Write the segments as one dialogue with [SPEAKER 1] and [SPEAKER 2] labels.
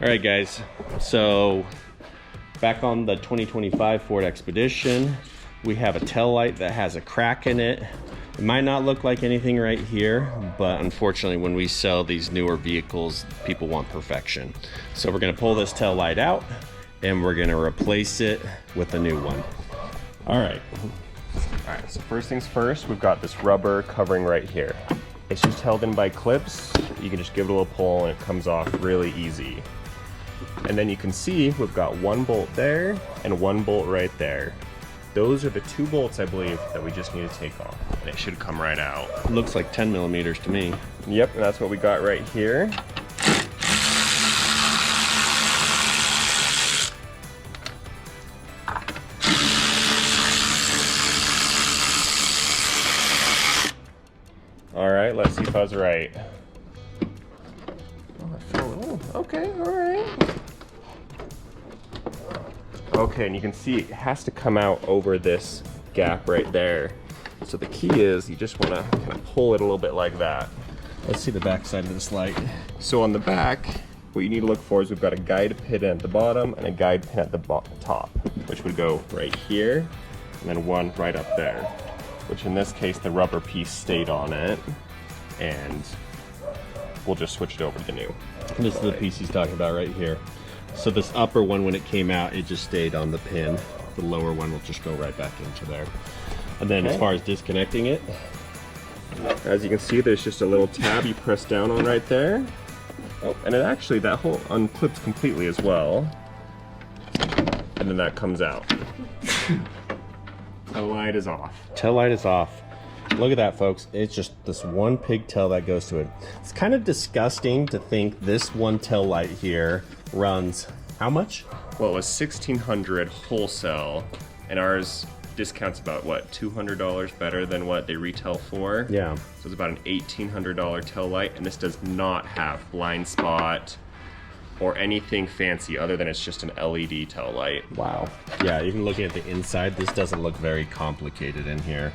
[SPEAKER 1] All right, guys, so back on the 2025 Ford Expedition, we have a tail light that has a crack in it. It might not look like anything right here, but unfortunately when we sell these newer vehicles, people want perfection. So we're gonna pull this tail light out and we're gonna replace it with a new one. All right,
[SPEAKER 2] so first things first, we've got this rubber covering right here. It's just held in by clips. You can just give it a little pull and it comes off really easy. And then you can see we've got one bolt there and one bolt right there. Those are the two bolts, I believe, that we just need to take off. And it should come right out.
[SPEAKER 1] Looks like 10 millimeters to me.
[SPEAKER 2] Yep, and that's what we got right here. All right, let's see if I was right. Oh, I feel a little, okay, all right. Okay, and you can see it has to come out over this gap right there. So the key is you just want to kind of pull it a little bit like that.
[SPEAKER 1] Let's see the back side of this light.
[SPEAKER 2] So on the back, what you need to look for is we've got a guide pin at the bottom and a guide pin at the top, which would go right here, and then one right up there, which in this case, the rubber piece stayed on it, and we'll just switch it over to the new.
[SPEAKER 1] This is the piece he's talking about right here. So this upper one, when it came out, it just stayed on the pin. The lower one will just go right back into there. And then as far as disconnecting it,
[SPEAKER 2] as you can see, there's just a little tab you press down on right there. Oh, and it actually, that whole unclips completely as well. And then that comes out. The light is off.
[SPEAKER 1] Tail light is off. Look at that, folks. It's just this one pigtail that goes to it. It's kind of disgusting to think this one tail light here runs how much?
[SPEAKER 2] Well, it was $1,600 wholesale, and ours discounts about what, $200 better than what they retail for.
[SPEAKER 1] Yeah.
[SPEAKER 2] So it's about an $1,800 tail light, and this does not have blind spot or anything fancy other than it's just an LED tail light.
[SPEAKER 1] Wow. Yeah, even looking at the inside, this doesn't look very complicated in here.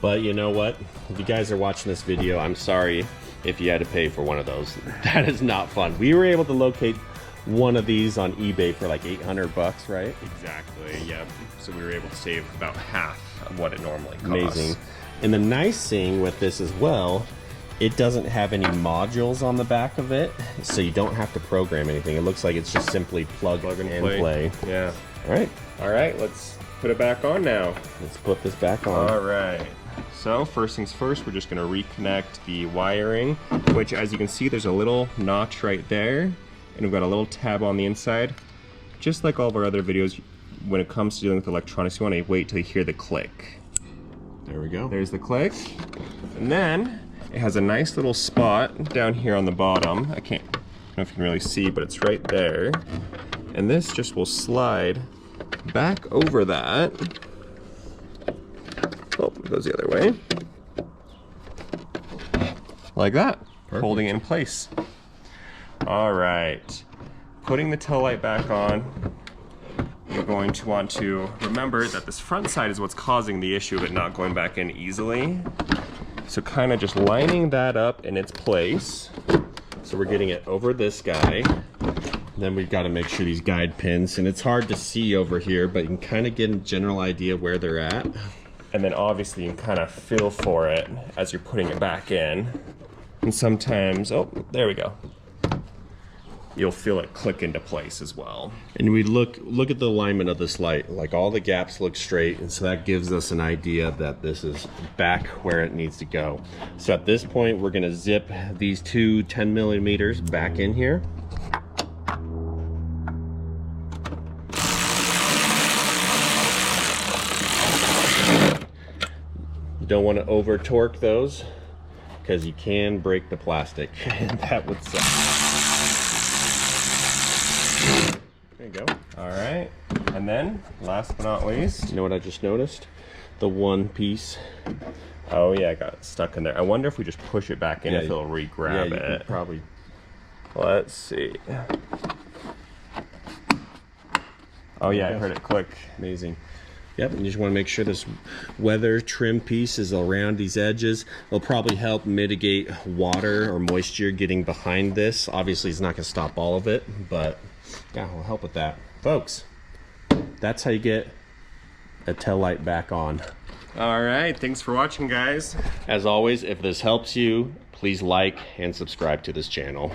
[SPEAKER 1] But you know what? If you guys are watching this video, I'm sorry if you had to pay for one of those. That is not fun. We were able to locate one of these on eBay for like 800 bucks, right?
[SPEAKER 2] Exactly, yep. So we were able to save about half of what it normally costs.
[SPEAKER 1] Amazing. And the nice thing with this as well, it doesn't have any modules on the back of it, so you don't have to program anything. It looks like it's just simply plug and play.
[SPEAKER 2] Yeah.
[SPEAKER 1] All
[SPEAKER 2] right, let's put it back on now.
[SPEAKER 1] Let's put this back on.
[SPEAKER 2] All right. So first things first, we're just gonna reconnect the wiring, which as you can see, there's a little notch right there, and we've got a little tab on the inside. Just like all of our other videos, when it comes to dealing with electronics, you wanna wait till you hear the click.
[SPEAKER 1] There we go.
[SPEAKER 2] There's the click. And then it has a nice little spot down here on the bottom. I don't know if you can really see, but it's right there. And this just will slide back over that. Oh, it goes the other way. Like that. Perfect. Holding it in place. All right. Putting the tail light back on, you're going to want to remember that this front side is what's causing the issue of it not going back in easily. So kind of just lining that up in its place.
[SPEAKER 1] So we're getting it over this guy. Then we've got to make sure these guide pins, and it's hard to see over here, but you can kind of get a general idea where they're at.
[SPEAKER 2] And then obviously you can kind of feel for it as you're putting it back in. And sometimes, oh, there we go. You'll feel it click into place as well.
[SPEAKER 1] And we look at the alignment of this light, like all the gaps look straight, and so that gives us an idea that this is back where it needs to go. So at this point, we're gonna zip these two 10 millimeters back in here. You don't want to over torque those because you can break the plastic and that would suck. There you go.
[SPEAKER 2] All right, and then last but not least,
[SPEAKER 1] you know what I just noticed? The one piece.
[SPEAKER 2] Oh yeah, I got it stuck in there. I wonder if we just push it back in, if it'll re-grab it.
[SPEAKER 1] Probably.
[SPEAKER 2] Let's see. Oh yeah, I heard it click.
[SPEAKER 1] Amazing. Yep, and you just want to make sure this weather trim piece is around these edges. It'll probably help mitigate water or moisture getting behind this. Obviously, it's not going to stop all of it, but yeah, it'll help with that. Folks, that's how you get a tail light back on.
[SPEAKER 2] All right, thanks for watching, guys.
[SPEAKER 1] As always, if this helps you, please like and subscribe to this channel.